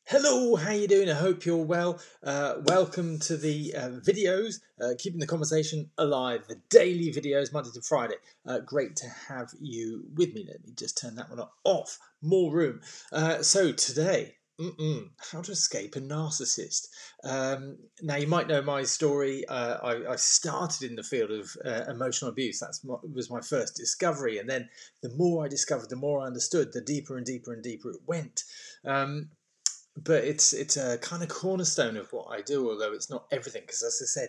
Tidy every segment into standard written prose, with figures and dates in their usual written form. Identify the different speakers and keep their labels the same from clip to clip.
Speaker 1: Hello, how you doing? I hope you're well. Welcome to the videos, keeping the conversation alive, the daily videos, Monday to Friday. Great to have you with me. Let me just turn that one off. More room. So today, how to escape a narcissist. Now, you might know my story. I started in the field of emotional abuse. Was my first discovery. And then the more I discovered, the more I understood, the deeper and deeper and deeper it went. But it's a kind of cornerstone of what I do, although it's not everything, because as I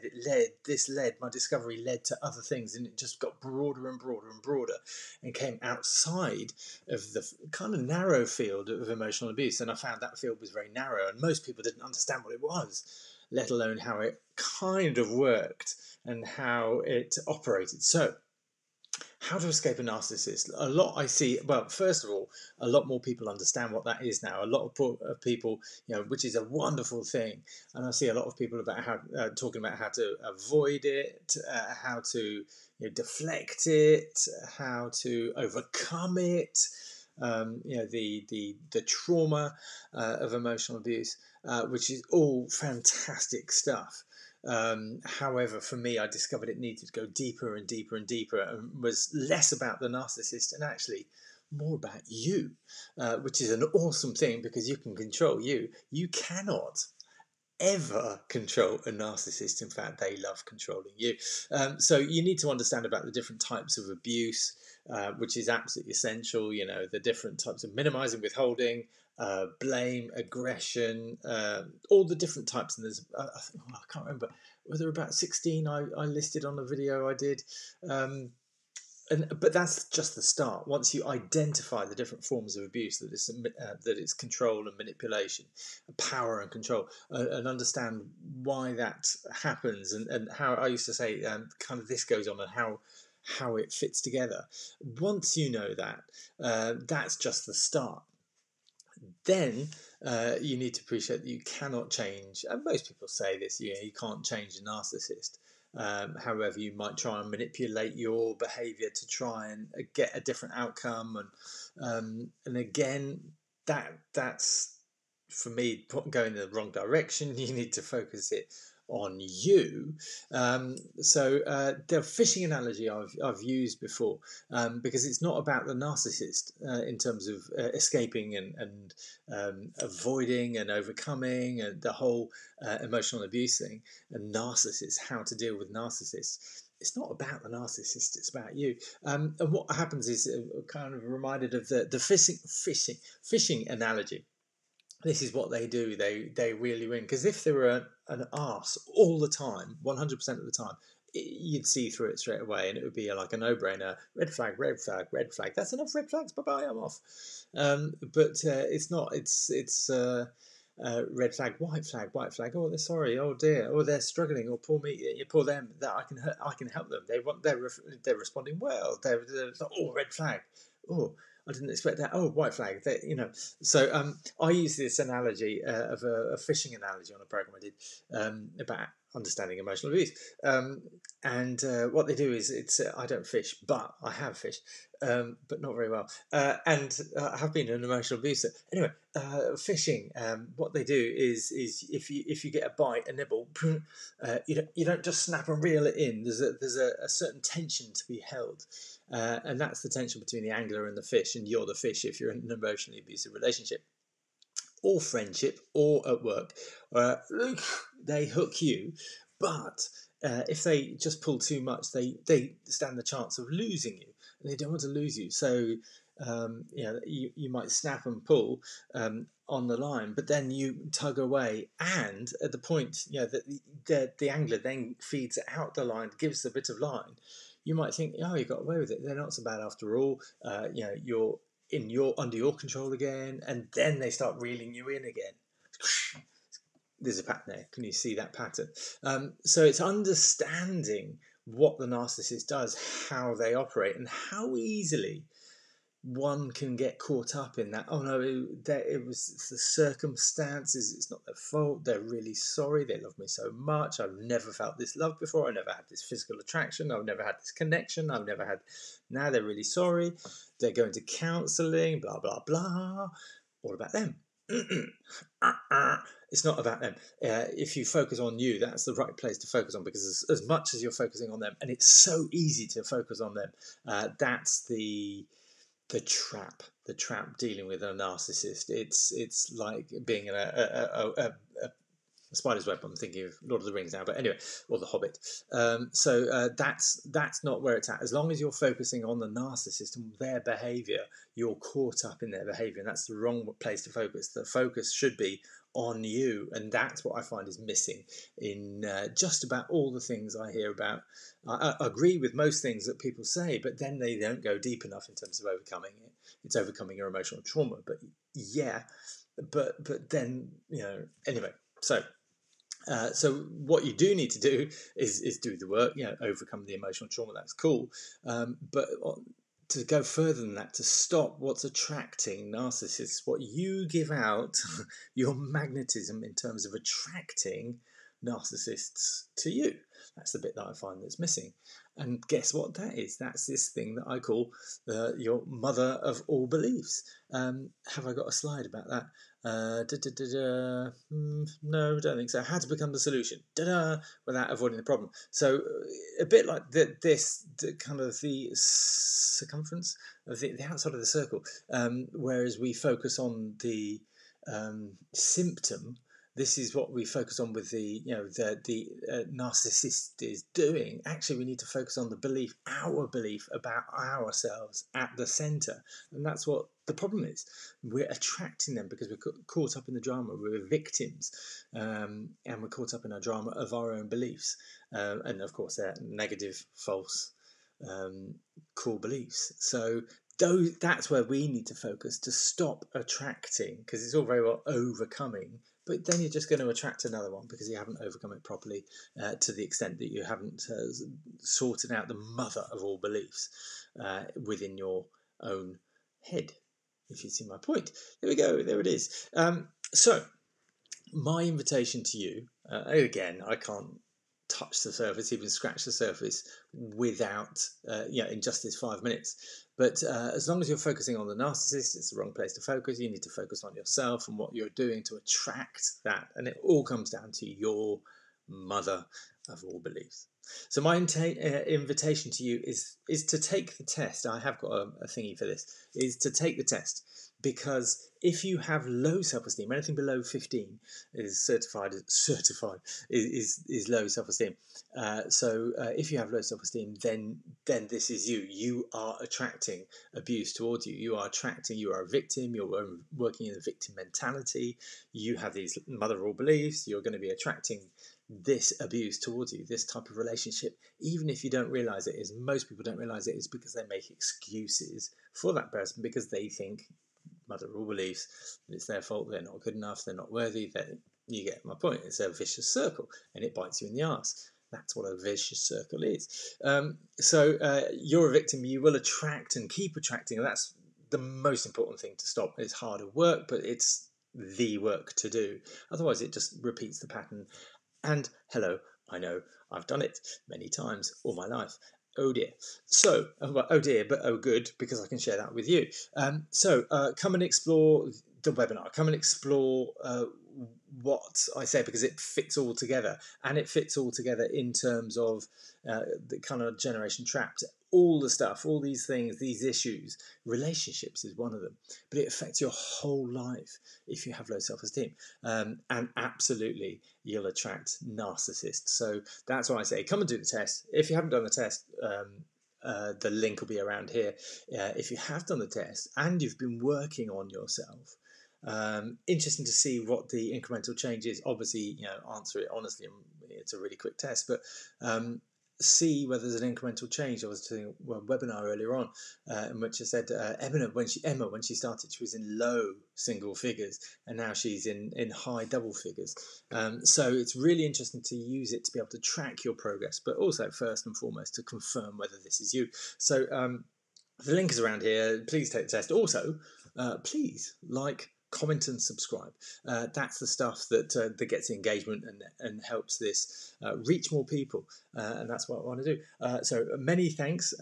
Speaker 1: said, my discovery led to other things, and it just got broader and broader and broader, and came outside of the kind of narrow field of emotional abuse. And I found that field was very narrow, and most people didn't understand what it was, let alone how it kind of worked and how it operated. So how to escape a narcissist. A lot I see, well, first of all, a lot more people understand what that is now. A lot of people, which is a wonderful thing. And I see a lot of people about how talking about how to avoid it, how to deflect it, how to overcome it. The trauma of emotional abuse, which is all fantastic stuff. However, for me, I discovered it needed to go deeper and deeper and deeper, and was less about the narcissist and actually more about you, which is an awesome thing because you can control you. You cannot ever control a narcissist. In fact, they love controlling you. So you need to understand about the different types of abuse, which is absolutely essential. The different types of minimizing, withholding, blame, aggression, all the different types. And there's, I can't remember, were there about 16 I listed on a video I did. But that's just the start. Once you identify the different forms of abuse, that it's control and manipulation, power and control, and understand why that happens, and how I used to say, kind of this goes on, and how it fits together. Once you know that, that's just the start. Then you need to appreciate that you cannot change, and most people say this, you can't change a narcissist. However, you might try and manipulate your behaviour to try and get a different outcome, and again, that's for me going in the wrong direction. You need to focus it on you. The fishing analogy I've used before, because it's not about the narcissist in terms of escaping and avoiding and overcoming and the whole emotional abuse thing, and narcissists, how to deal with narcissists. It's not about the narcissist, it's about you. And what happens is kind of reminded of the fishing analogy. This is what they do. They really win, because if they were an arse all the time, 100% of the time, you'd see through it straight away, and it would be like a no-brainer. Red flag, red flag, red flag. That's enough red flags. Bye bye. I'm off. But it's not. It's red flag, white flag, white flag. Oh, they're sorry. Oh dear. Oh, they're struggling. Or poor me. Poor them. That I can help them. They're responding well. They're oh, red flag. Oh, I didn't expect that. Oh, white flag. So I use this analogy of a fishing analogy on a program I did about understanding emotional abuse. And what they do is I don't fish, but I have fished, but not very well. And I have been an emotional abuser. Anyway, fishing. What they do is if you get a bite, a nibble, you don't just snap and reel it in. There's a certain tension to be held. And that's the tension between the angler and the fish, and you're the fish if you're in an emotionally abusive relationship or friendship or at work. They hook you, but if they just pull too much, they stand the chance of losing you, and they don't want to lose you. So you might snap and pull on the line, but then you tug away, and at the point that the angler then feeds out the line, gives a bit of line, you might think, oh, you got away with it. They're not so bad after all. You're under your control again, and then they start reeling you in again. There's a pattern there. Can you see that pattern? So it's understanding what the narcissist does, how they operate, and how easily one can get caught up in that. Oh no, it was the circumstances. It's not their fault. They're really sorry. They love me so much. I've never felt this love before. I never had this physical attraction. I've never had this connection. I've never had. Now they're really sorry. They're going to counselling. Blah blah blah. All about them. It's not about them. If you focus on you, that's the right place to focus on, because as much as you're focusing on them, and it's so easy to focus on them, that's the trap dealing with a narcissist. It's like being in a spider's web. I'm thinking of Lord of the Rings now, but anyway, or The Hobbit. That's not where it's at. As long as you're focusing on the narcissist and their behaviour, you're caught up in their behaviour, and that's the wrong place to focus. The focus should be on you, and that's what I find is missing in just about all the things I hear about. I agree with most things that people say, but then they don't go deep enough in terms of overcoming it. It's overcoming your emotional trauma, but yeah, but then anyway. So what you do need to do is do the work, overcome the emotional trauma. That's cool, but to go further than that, to stop what's attracting narcissists, what you give out, your magnetism in terms of attracting narcissists to you. That's the bit that I find that's missing. And guess what that is? That's this thing that I call your mother of all beliefs. Have I got a slide about that? No, I don't think so. How to become the solution without avoiding the problem. So a bit like kind of the circumference of the outside of the circle, whereas we focus on the symptom. This is what we focus on with the narcissist is doing. Actually, we need to focus on the belief, our belief about ourselves at the centre. And that's what the problem is. We're attracting them because we're caught up in the drama. We're victims, and we're caught up in our drama of our own beliefs. And of course, they're negative, false, core beliefs. So that's where we need to focus to stop attracting, because it's all very well overcoming, but then you're just going to attract another one because you haven't overcome it properly to the extent that you haven't sorted out the mother of all beliefs within your own head, if you see my point. There we go, there it is. So my invitation to you, again, I can't touch the surface, even scratch the surface without, in just this 5 minutes. But as long as you're focusing on the narcissist, it's the wrong place to focus. You need to focus on yourself and what you're doing to attract that. And it all comes down to your mother of all beliefs. So my invitation to you is to take the test. I have got a thingy for this, is to take the test. Because if you have low self-esteem, anything below 15 is certified is low self-esteem. So if you have low self-esteem, then this is you. You are attracting abuse towards you. You are a victim. You're working in the victim mentality. You have these mother of all beliefs. You're going to be attracting this abuse towards you, this type of relationship, even if you don't realize it. Is most people don't realize it is because they make excuses for that person because they think, mother of all beliefs, it's their fault, they're not good enough, they're not worthy. You get my point. It's a vicious circle and it bites you in the arse. That's what a vicious circle is. So you're a victim. You will attract and keep attracting, and that's the most important thing to stop. It's harder work, but it's the work to do. Otherwise it just repeats the pattern. And hello, I know I've done it many times all my life. Oh dear. So, well, oh dear, but oh good, because I can share that with you. So come and explore the webinar. Come and explore what I say, because it fits all together. And it fits all together in terms of the kind of generation trapped. All the stuff, all these things, these issues. Relationships is one of them. But it affects your whole life if you have low self-esteem. And absolutely, you'll attract narcissists. So that's why I say come and do the test. If you haven't done the test, the link will be around here. If you have done the test and you've been working on yourself, interesting to see what the incremental change is. Obviously, answer it honestly. It's a really quick test, but see whether there's an incremental change. I was doing a webinar earlier on in which I said Emma, when she started, she was in low single figures, and now she's in high double figures. So it's really interesting to use it to be able to track your progress, but also first and foremost to confirm whether this is you. So the link is around here. Please take the test. Also, please comment and subscribe. That's the stuff that gets engagement and helps this reach more people, and that's what I want to do. So many thanks.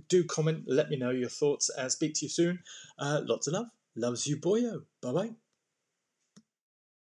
Speaker 1: Do comment, let me know your thoughts. Speak to you soon. Lots of love. Loves you, boyo. Bye bye.